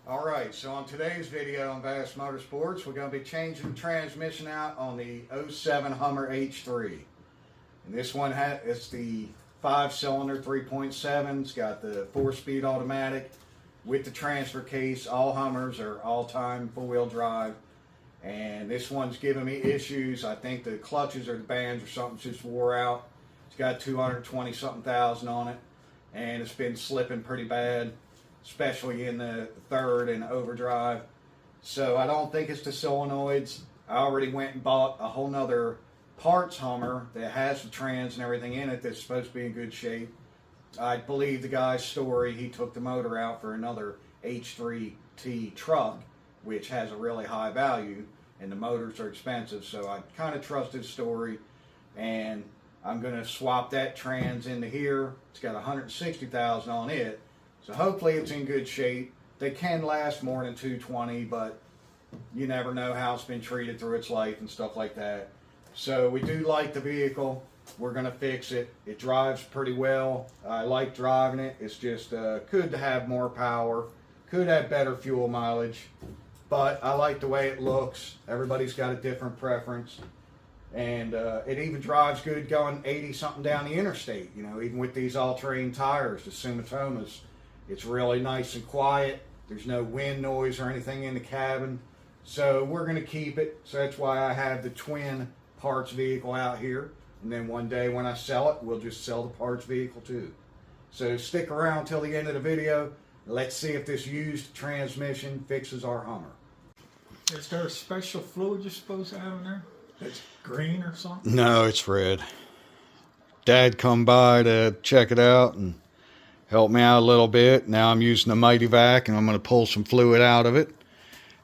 Alright, so on today's video on Bass Motorsports, we're going to be changing the transmission out on the '07 Hummer H3. And this one it's the 5-cylinder 3.7. It's got the 4-speed automatic with the transfer case. All Hummers are all-time 4-wheel drive. And this one's giving me issues. I think the clutches or the bands or something just wore out. It's got 220 something thousand on it. And it's been slipping pretty bad, especially in the third and overdrive. So I don't think it's the solenoids. I already went and bought a whole nother parts Hummer that has the trans and everything in it that's supposed to be in good shape. I believe the guy's story. He took the motor out for another H3T truck, which has a really high value, and the motors are expensive, so I kind of trust his story. And I'm going to swap that trans into here. It's got 160,000 on it. So hopefully it's in good shape. They can last more than 220, but you never know how it's been treated through its life and stuff like that. So we do like the vehicle. We're going to fix it. It drives pretty well. I like driving it. It's just could have more power. Could have better fuel mileage. But I like the way it looks. Everybody's got a different preference. And it even drives good going 80 something down the interstate. You know, even with these all-terrain tires, the Sumitomas. It's really nice and quiet. There's no wind noise or anything in the cabin. So we're going to keep it. So that's why I have the twin parts vehicle out here. And then one day when I sell it, we'll just sell the parts vehicle too. So stick around till the end of the video. Let's see if this used transmission fixes our Hummer. Is there a special fluid you're supposed to have in there? It's green or something? No, it's red. Dad come by to check it out and helped me out a little bit. Now I'm using the Mighty Vac and I'm going to pull some fluid out of it.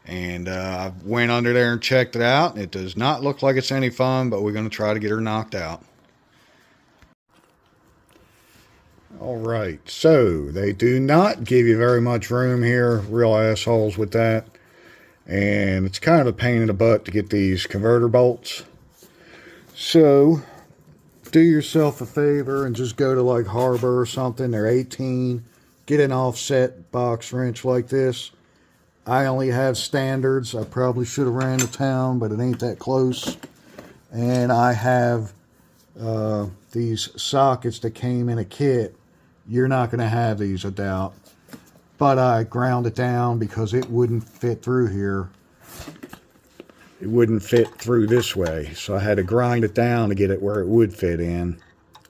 And I went under there and checked it out. It does not look like it's any fun, but we're going to try to get her knocked out. All right, so they do not give you very much room here. Real assholes with that. And it's kind of a pain in the butt to get these converter bolts. So do yourself a favor and just go to like Harbor or something. They're 18. Get an offset box wrench like this. I only have standards. I probably should have ran to town, but it ain't that close. And I have these sockets that came in a kit. You're not going to have these, I doubt. But I ground it down because it wouldn't fit through here. It wouldn't fit through this way, so I had to grind it down to get it where it would fit in.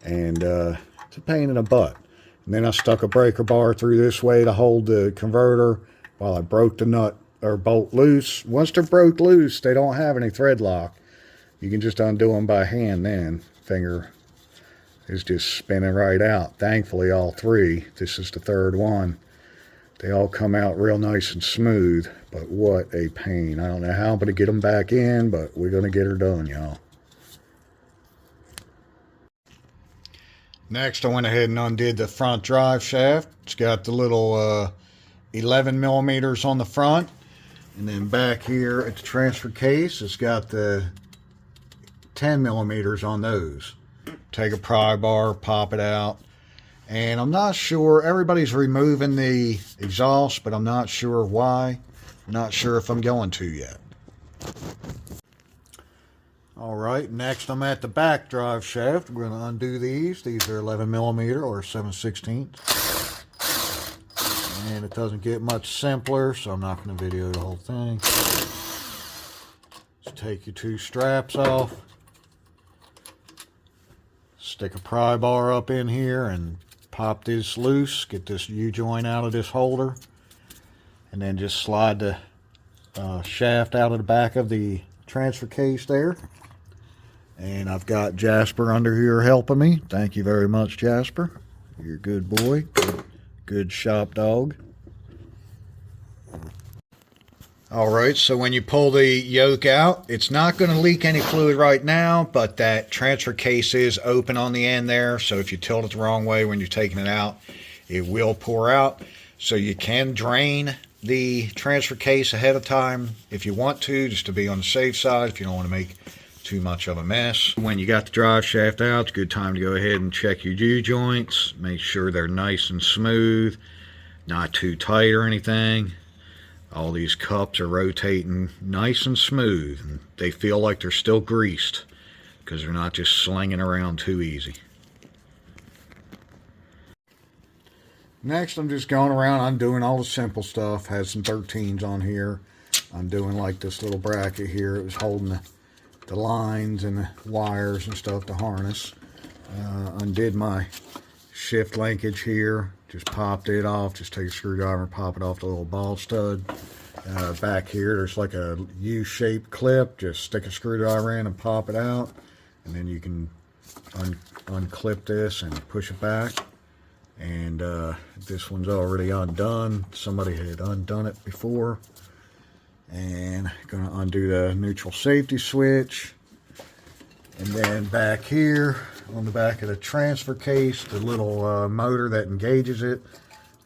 And it's a pain in the butt. And then I stuck a breaker bar through this way to hold the converter while I broke the nut or bolt loose. Once they're broke loose, they don't have any thread lock. You can just undo them by hand then. Finger is just spinning right out. Thankfully, all three. This is the third one. They all come out real nice and smooth, but what a pain. I don't know how I'm going to get them back in, but we're going to get her done, y'all. Next, I went ahead and undid the front drive shaft. It's got the little 11 millimeters on the front. And then back here at the transfer case, it's got the 10 millimeters on those. Take a pry bar, pop it out. And I'm not sure, everybody's removing the exhaust, but I'm not sure why. I'm not sure if I'm going to yet. All right, next I'm at the back drive shaft. We're going to undo these. These are 11 millimeter or 7/16. And it doesn't get much simpler, so I'm not going to video the whole thing. Just take your two straps off. Stick a pry bar up in here and pop this loose, get this U-joint out of this holder, and then just slide the shaft out of the back of the transfer case there. And I've got Jasper under here helping me. Thank you very much, Jasper. You're a good boy. Good shop dog. Alright, so when you pull the yoke out, it's not going to leak any fluid right now, but that transfer case is open on the end there, so if you tilt it the wrong way when you're taking it out, it will pour out. So you can drain the transfer case ahead of time if you want to, just to be on the safe side, if you don't want to make too much of a mess. When you got the drive shaft out, it's a good time to go ahead and check your U-joints. Make sure they're nice and smooth, not too tight or anything. All these cups are rotating nice and smooth, and they feel like they're still greased because they're not just slinging around too easy. Next, I'm just going around undoing all the simple stuff. Has some 13s on here. I'm doing like this little bracket here. It was holding the lines and the wires and stuff to harness. Undid my shift linkage here. Just popped it off. Just take a screwdriver and pop it off the little ball stud. Back here, there's like a U-shaped clip. Just stick a screwdriver in and pop it out. And then you can unclip this and push it back. And this one's already undone. Somebody had undone it before. And gonna undo the neutral safety switch. And then back here on the back of the transfer case, the little motor that engages it,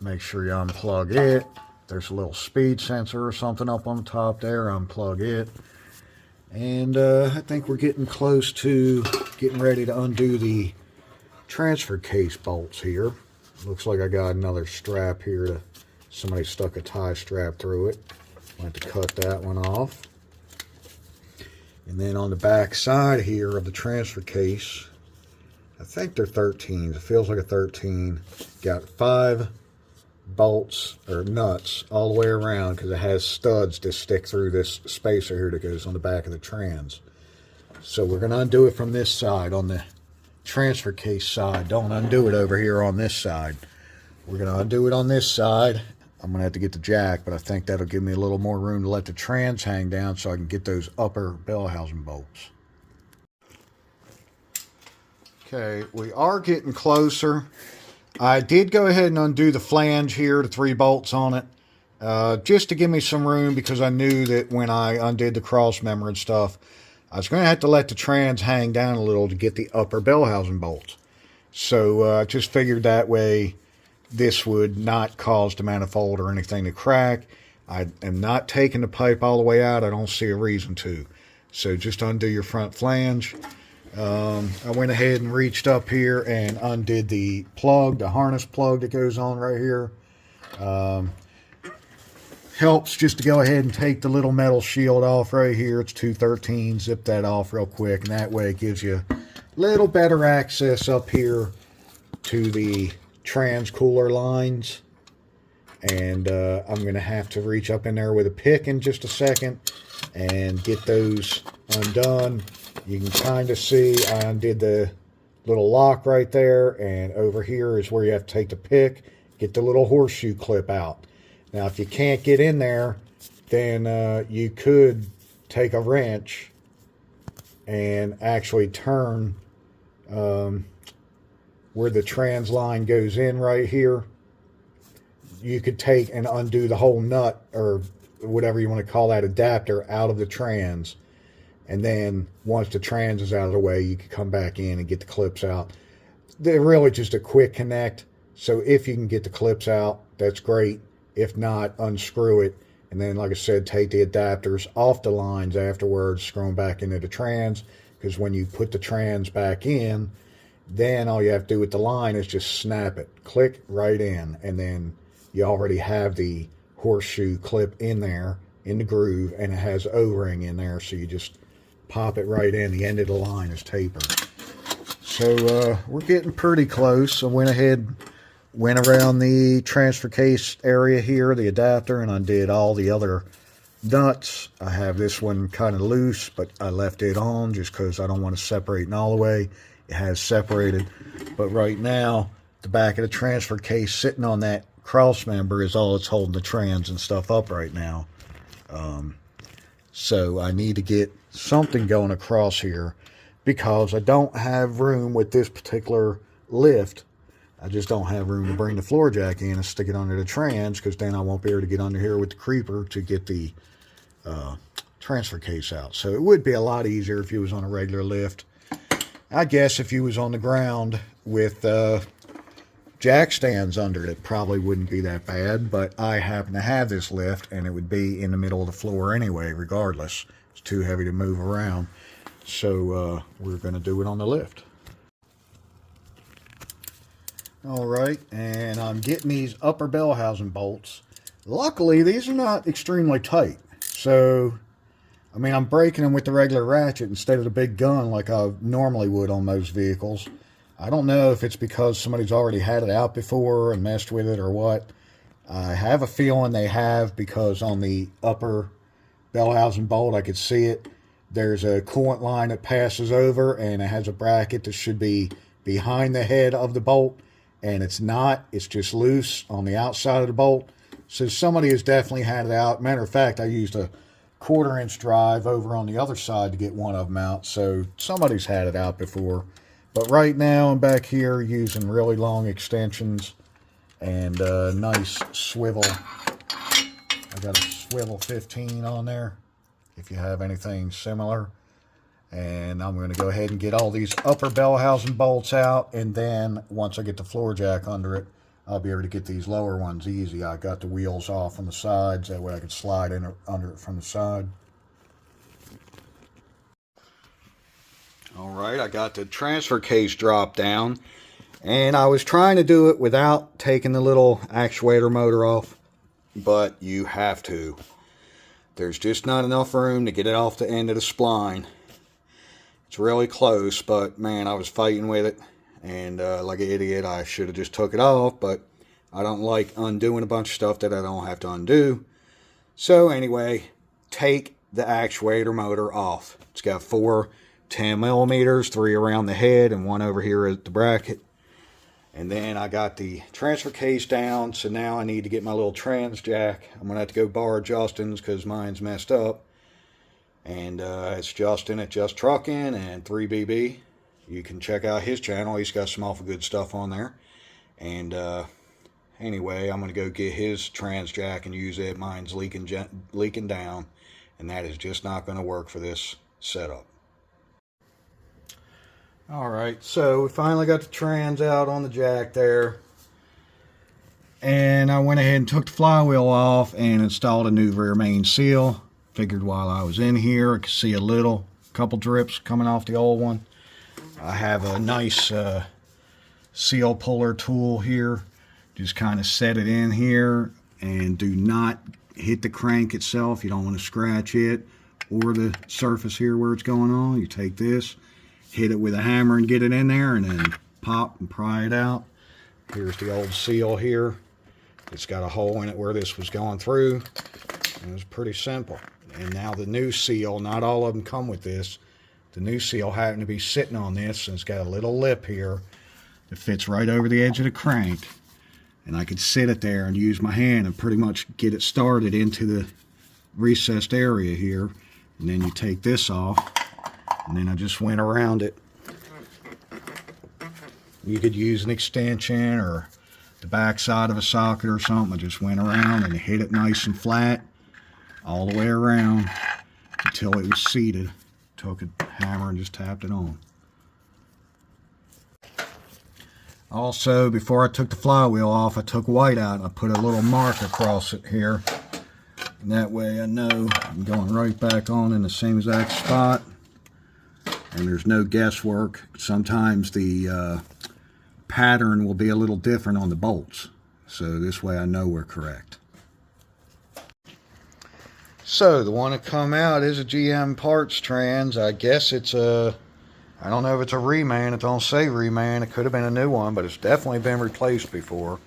make sure you unplug it. There's a little speed sensor or something up on the top there. Unplug it. And I think we're getting close to getting ready to undo the transfer case bolts here. Looks like I got another strap here. Somebody stuck a tie strap through it. I have to cut that one off. And then on the back side here of the transfer case, I think they're 13s. It feels like a 13. Got 5 bolts or nuts all the way around because it has studs to stick through this spacer here that goes on the back of the trans. So we're going to undo it from this side on the transfer case side. Don't undo it over here on this side. We're going to undo it on this side. I'm going to have to get the jack, but I think that'll give me a little more room to let the trans hang down so I can get those upper bell housing bolts. Okay, we are getting closer. I did go ahead and undo the flange here, the 3 bolts on it, just to give me some room because I knew that when I undid the cross member and stuff, I was going to have to let the trans hang down a little to get the upper bell housing bolts. So I just figured that way this would not cause the manifold or anything to crack. I am not taking the pipe all the way out. I don't see a reason to. So just undo your front flange. I went ahead and reached up here and undid the plug, the harness plug that goes on right here. Helps just to go ahead and take the little metal shield off right here. It's 213. Zip that off real quick, and that way it gives you a little better access up here to the trans cooler lines. And I'm going to have to reach up in there with a pick in just a second and get those undone. You can kind of see I undid the little lock right there, and over here is where you have to take the pick, get the little horseshoe clip out. Now, if you can't get in there, then you could take a wrench and actually turn where the trans line goes in right here. You could take and undo the whole nut or whatever you want to call that adapter out of the trans. And then once the trans is out of the way, you can come back in and get the clips out. They're really just a quick connect. So if you can get the clips out, that's great. If not, unscrew it. And then, like I said, take the adapters off the lines afterwards, screw them back into the trans. Because when you put the trans back in, then all you have to do with the line is just snap it. Click right in. And then you already have the horseshoe clip in there, in the groove, and it has O-ring in there. So you just pop it right in. The end of the line is tapered. So we're getting pretty close. I went ahead, went around the transfer case area here, the adapter, and undid all the other nuts. I have this one kind of loose, but I left it on just because I don't want to separate it all the way. It has separated, but right now the back of the transfer case sitting on that cross member is all that's holding the trans and stuff up right now. So I need to get something going across here because I don't have room with this particular lift. I just don't have room to bring the floor jack in and stick it under the trans, because then I won't be able to get under here with the creeper to get the transfer case out. So it would be a lot easier if you was on a regular lift. I guess if you was on the ground with jack stands under it, probably wouldn't be that bad, but I happen to have this lift and it would be in the middle of the floor anyway, regardless. It's too heavy to move around. So we're going to do it on the lift. All right, and I'm getting these upper bell housing bolts. Luckily, these are not extremely tight. So, I mean, I'm breaking them with the regular ratchet instead of the big gun like I normally would on most vehicles. I don't know if it's because somebody's already had it out before and messed with it or what. I have a feeling they have, because on the upper bell housing bolt, I could see it. There's a coolant line that passes over, and it has a bracket that should be behind the head of the bolt, and it's not. It's just loose on the outside of the bolt. So somebody has definitely had it out. Matter of fact, I used a 1/4-inch drive over on the other side to get one of them out. So somebody's had it out before. But right now I'm back here using really long extensions and a nice swivel. I got a swivel 15 on there, if you have anything similar. And I'm going to go ahead and get all these upper bell housing bolts out. And then once I get the floor jack under it, I'll be able to get these lower ones easy. I got the wheels off on the sides. That way I can slide in under it from the side. All right, I got the transfer case dropped down. And I was trying to do it without taking the little actuator motor off. But you have to. There's just not enough room to get it off the end of the spline. It's really close, but man, I was fighting with it. And like an idiot, I should have just took it off, but I don't like undoing a bunch of stuff that I don't have to undo. So anyway, take the actuator motor off. It's got 4 10mm, 3 around the head and 1 over here at the bracket. And then I got the transfer case down, so now I need to get my little trans jack. I'm going to have to go borrow Justin's because mine's messed up. And it's Justin at Just Trucking and 3BB. You can check out his channel. He's got some awful good stuff on there. And anyway, I'm going to go get his trans jack and use it. Mine's leaking down, and that is just not going to work for this setup. Alright, so we finally got the trans out on the jack there. And I went ahead and took the flywheel off and installed a new rear main seal. Figured while I was in here, I could see a couple drips coming off the old one. I have a nice seal puller tool here. Just kind of set it in here, and do not hit the crank itself. You don't want to scratch it or the surface here where it's going on. You take this, hit it with a hammer and get it in there, and then pop and pry it out. Here's the old seal here. It's got a hole in it where this was going through. It was pretty simple. And now the new seal, not all of them come with this. The new seal happened to be sitting on this, and it's got a little lip here that fits right over the edge of the crank. And I could sit it there and use my hand and pretty much get it started into the recessed area here. And then you take this off, and then I just went around it. You could use an extension or the back side of a socket or something. I just went around and hit it nice and flat all the way around until it was seated. Took a hammer and just tapped it on. Also, before I took the flywheel off, I took white out and I put a little mark across it here. And that way I know I'm going right back on in the same exact spot. And there's no guesswork. Sometimes the pattern will be a little different on the bolts. So this way I know we're correct. So the one that come out is a GM parts trans. I guess it's a, I don't know if it's a reman. It don't say reman. It could have been a new one, but it's definitely been replaced before.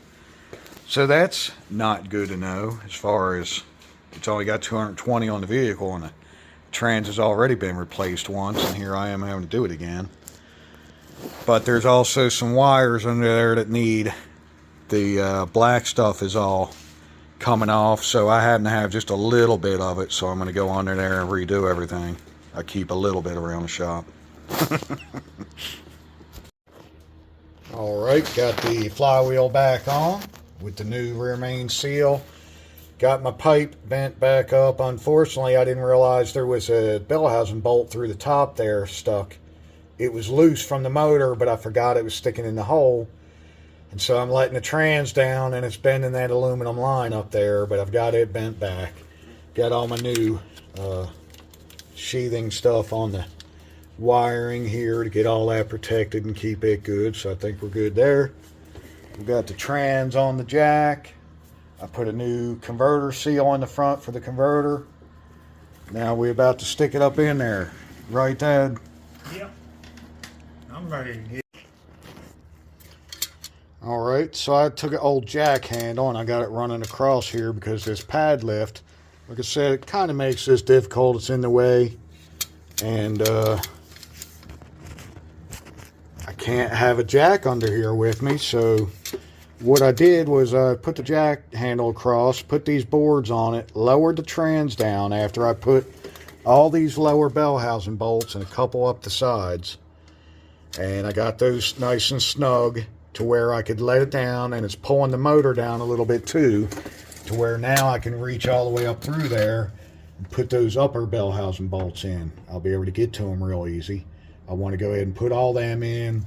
So that's not good to know, as far as it's only got 220 on the vehicle and the trans has already been replaced once, and here I am having to do it again. But there's also some wires under there that need, the black stuff is all coming off, so I happen to have just a little bit of it, so I'm going to go under there and redo everything. I keep a little bit around the shop. Alright, got the flywheel back on with the new rear main seal. Got my pipe bent back up. Unfortunately, I didn't realize there was a bell housing bolt through the top there stuck. It was loose from the motor, but I forgot it was sticking in the hole. And so I'm letting the trans down, and it's bending that aluminum line up there, but I've got it bent back. Got all my new sheathing stuff on the wiring here to get all that protected and keep it good, so I think we're good there. We've got the trans on the jack. I put a new converter seal in the front for the converter. Now we're about to stick it up in there. Right, Dad? Yep. I'm ready to get. Alright, so I took an old jack handle and I got it running across here because this pad lift, like I said, it kind of makes this difficult. It's in the way. And I can't have a jack under here with me, so what I did was I put the jack handle across, put these boards on it, lowered the trans down after I put all these lower bell housing bolts and a couple up the sides. And I got those nice and snug to where I could let it down, and it's pulling the motor down a little bit too, to where now I can reach all the way up through there and put those upper bell housing bolts in. I'll be able to get to them real easy. I want to go ahead and put all them in,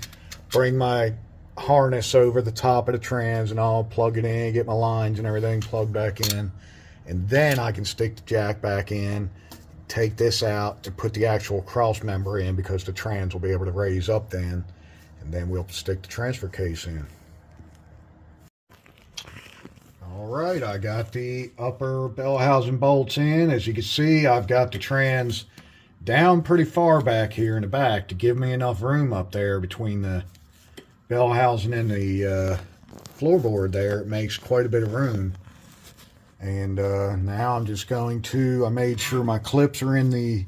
bring my harness over the top of the trans and I'll plug it in, get my lines and everything plugged back in, and then I can stick the jack back in, take this out and put the actual cross member in, because the trans will be able to raise up then, and then we'll stick the transfer case in. Alright, I got the upper bell housing bolts in. As you can see, I've got the trans down pretty far back here in the back to give me enough room up there between the bell housing and the floorboard there. It makes quite a bit of room. And now I'm just going to, I made sure my clips are in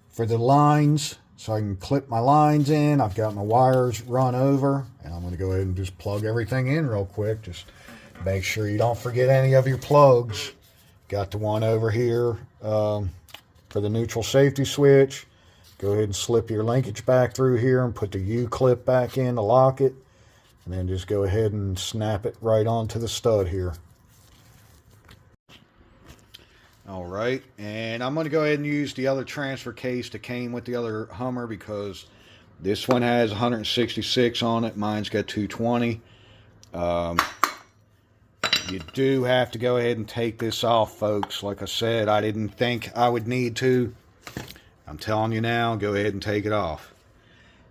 for the lines, so I can clip my lines in. I've got my wires run over, and I'm going to go ahead and just plug everything in real quick. Just make sure you don't forget any of your plugs. Got the one over here for the neutral safety switch. Go ahead and slip your linkage back through here and put the U-clip back in to lock it. And then just go ahead and snap it right onto the stud here. Alright, and I'm going to go ahead and use the other transfer case that came with the other Hummer, because this one has 166 on it. Mine's got 220. You do have to go ahead and take this off, folks. Like I said, I didn't think I would need to. I'm telling you now, go ahead and take it off.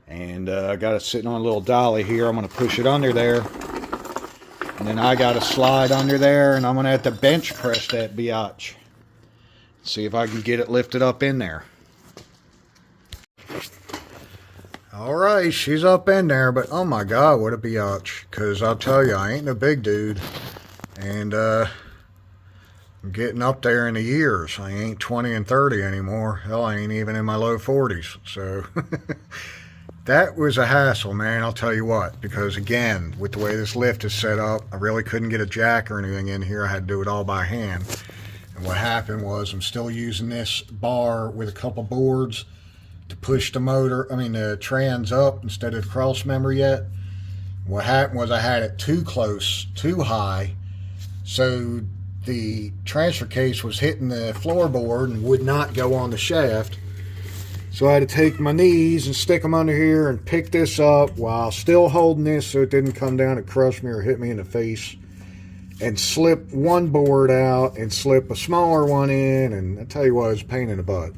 And I got it sitting on a little dolly here. I'm going to push it under there. And then I got to slide under there, and I'm going to have to bench press that biatch. See if I can get it lifted up in there. Alright, she's up in there, but oh my god, what a biatch. Because I'll tell you, I ain't no big dude. And I'm getting up there in the years. I ain't 20 and 30 anymore. Hell, I ain't even in my low 40s. So that was a hassle, man, I'll tell you what. Because again, with the way this lift is set up, I really couldn't get a jack or anything in here. I had to do it all by hand. And what happened was, I'm still using this bar with a couple boards to push the trans up instead of the cross member yet. What happened was I had it too close, too high, so the transfer case was hitting the floorboard and would not go on the shaft. So I had to take my knees and stick them under here and pick this up while still holding this so it didn't come down and crush me or hit me in the face. And slip one board out and slip a smaller one in, and I tell you what, it's a pain in the butt.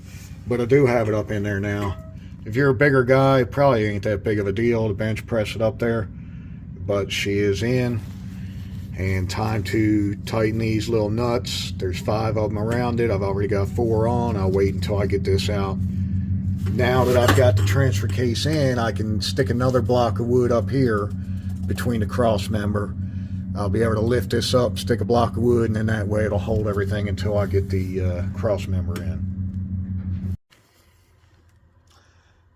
But I do have it up in there now. If you're a bigger guy, it probably ain't that big of a deal to bench press it up there. But she is in. And time to tighten these little nuts. There's 5 of them around it. I've already got 4 on. I'll wait until I get this out. Now that I've got the transfer case in, I can stick another block of wood up here between the cross member. I'll be able to lift this up, stick a block of wood, and then that way it'll hold everything until I get the cross member in.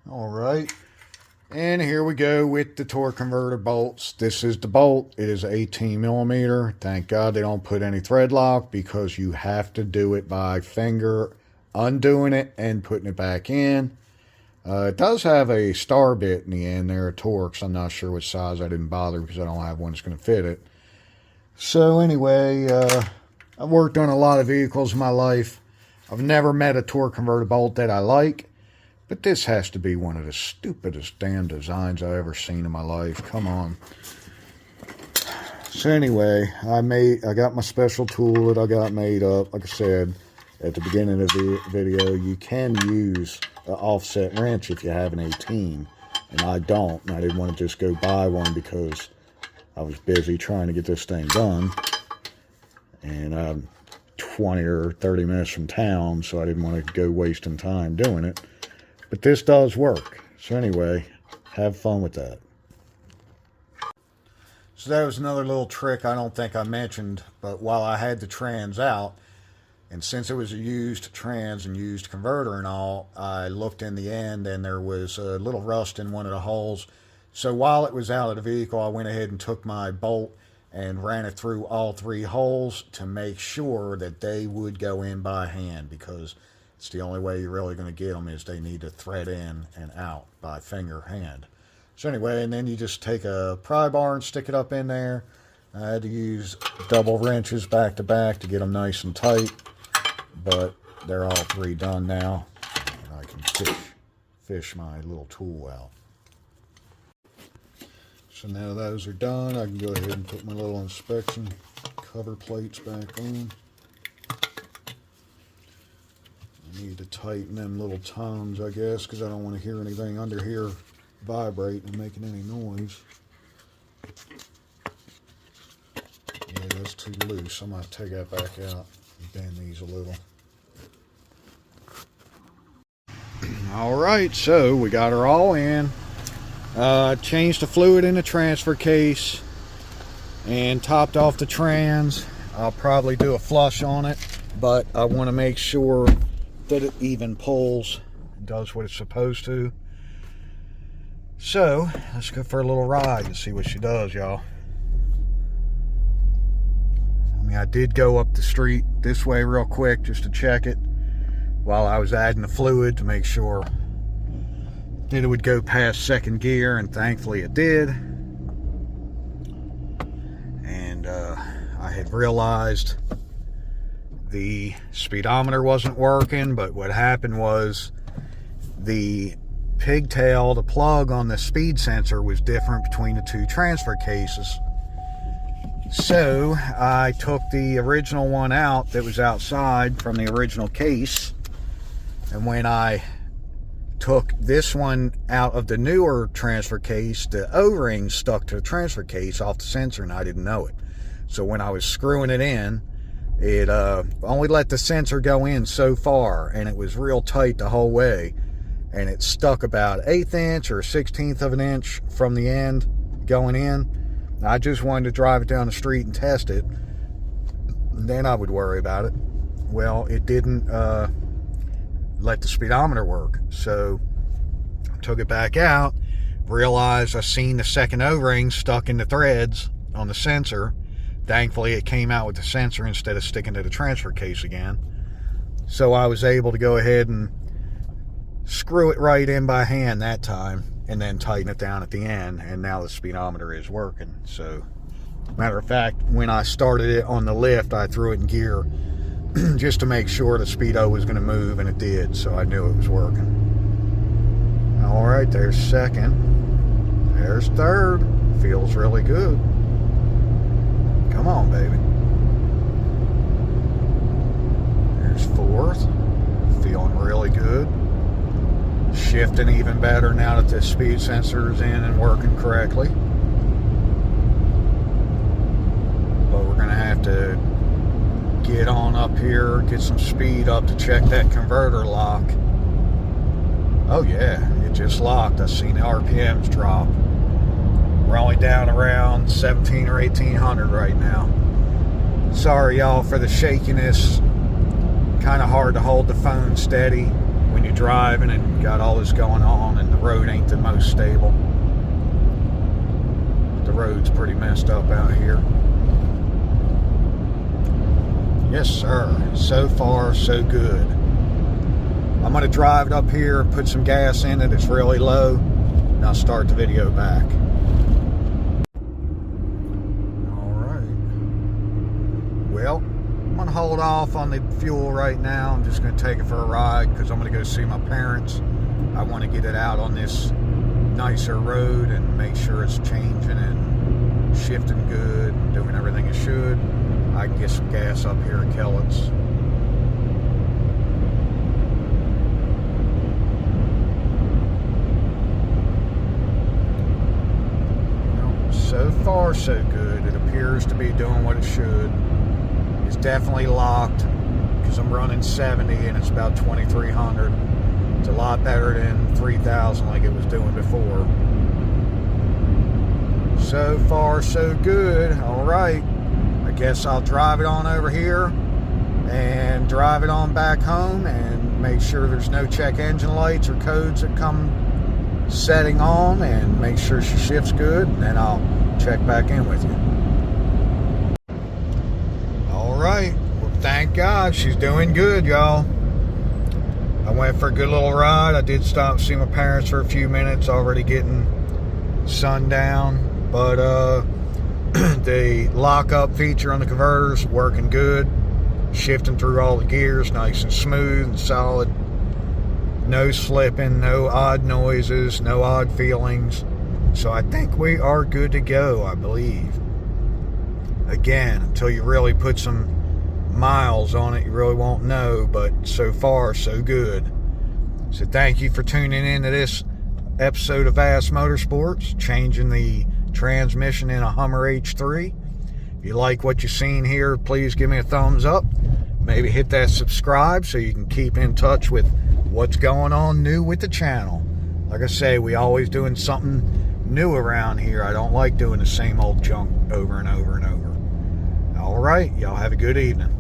Alright, and here we go with the torque converter bolts. This is the bolt. It is 18 millimeter. Thank God they don't put any thread lock, because you have to do it by finger undoing it and putting it back in. It does have a star bit in the end there, a Torx. I'm not sure which size. I didn't bother because I don't have one that's going to fit it. So anyway, I've worked on a lot of vehicles in my life. I've never met a torque converter bolt that I like, but this has to be one of the stupidest damn designs I've ever seen in my life. Come on. So anyway, I got my special tool that I got made up. Like I said at the beginning of the video, you can use an offset wrench if you have an 18, and I don't, and I didn't want to just go buy one because I was busy trying to get this thing done. and I'm 20 or 30 minutes from town, so I didn't want to go wasting time doing it. But this does work. So anyway, have fun with that. So that was another little trick I don't think I mentioned, but while I had the trans out, and since it was a used trans and used converter and all, I looked in the end and there was a little rust in one of the holes. So while it was out of the vehicle, I went ahead and took my bolt and ran it through all 3 holes to make sure that they would go in by hand, because it's the only way you're really going to get them is they need to thread in and out by finger hand. So anyway, and then you just take a pry bar and stick it up in there. I had to use double wrenches back to back to get them nice and tight, but they're all 3 done now, and I can fish my little tool out. So now those are done, I can go ahead and put my little inspection cover plates back on. I need to tighten them little tongues, I guess, because I don't want to hear anything under here vibrating and making any noise. Yeah, that's too loose. I'm going to take that back out and bend these a little. Alright, so we got her all in. Changed the fluid in the transfer case and topped off the trans. I'll probably do a flush on it, but I want to make sure that it even pulls and does what it's supposed to. So let's go for a little ride and see what she does, y'all. I mean, I did go up the street this way real quick just to check it while I was adding the fluid to make sure that it would go past second gear, and thankfully it did. And I had realized the speedometer wasn't working, but what happened was the pigtail, the plug on the speed sensor, was different between the 2 transfer cases. So I took the original one out that was outside from the original case, and when I took this one out of the newer transfer case, the O-ring stuck to the transfer case off the sensor, and I didn't know it. So when I was screwing it in, it only let the sensor go in so far, and it was real tight the whole way, and it stuck about 1/8 inch or 1/16 of an inch from the end going in. I just wanted to drive it down the street and test it, and then I would worry about it. Well, it didn't let the speedometer work, so I took it back out, realized I seen the second O-ring stuck in the threads on the sensor. Thankfully it came out with the sensor instead of sticking to the transfer case again, so I was able to go ahead and screw it right in by hand that time and then tighten it down at the end, and now the speedometer is working. So matter of fact, when I started it on the lift, I threw it in gear just to make sure the speedo was going to move, and it did, so I knew it was working. Alright, there's second. There's third. Feels really good. Come on, baby. There's fourth. Feeling really good. Shifting even better now that the speed sensor is in and working correctly. But we're going to have to get on up here, get some speed up to check that converter lock. Oh yeah, it just locked. I've seen the RPMs drop. We're only down around 17 or 1800 right now. Sorry y'all for the shakiness. Kind of hard to hold the phone steady when you're driving and got all this going on, and the road ain't the most stable. The road's pretty messed up out here. Yes, sir. So far, so good. I'm going to drive it up here and put some gas in it. It's really low. And I'll start the video back. Alright. Well, I'm going to hold off on the fuel right now. I'm just going to take it for a ride because I'm going to go see my parents. I want to get it out on this nicer road and make sure it's changing and shifting good and doing everything it should. I can get some gas up here at Kellett's. Well, so far so good. It appears to be doing what it should. is definitely locked because I'm running 70 and it's about 2,300. It's a lot better than 3,000 like it was doing before. So far, so good. All right. I guess I'll drive it on over here and drive it on back home and make sure there's no check engine lights or codes that come setting on, and make sure she shifts good, and then I'll check back in with you. All right. Well, thank God she's doing good, y'all. I went for a good little ride. I did stop and see my parents for a few minutes, already getting sundown. But the lock-up feature on the converter's working good. Shifting through all the gears nice and smooth and solid. No slipping, no odd noises, no odd feelings. So I think we are good to go, I believe. Again, until you really put some miles on it, you really won't know, but so far, so good. So thank you for tuning in to this episode of Vass Motorsports, changing the transmission in a Hummer H3. If you like what you've seen here, please give me a thumbs up. Maybe hit that subscribe so you can keep in touch with what's going on new with the channel. Like I say, we always doing something new around here. I don't like doing the same old junk over and over and over. All right, y'all have a good evening.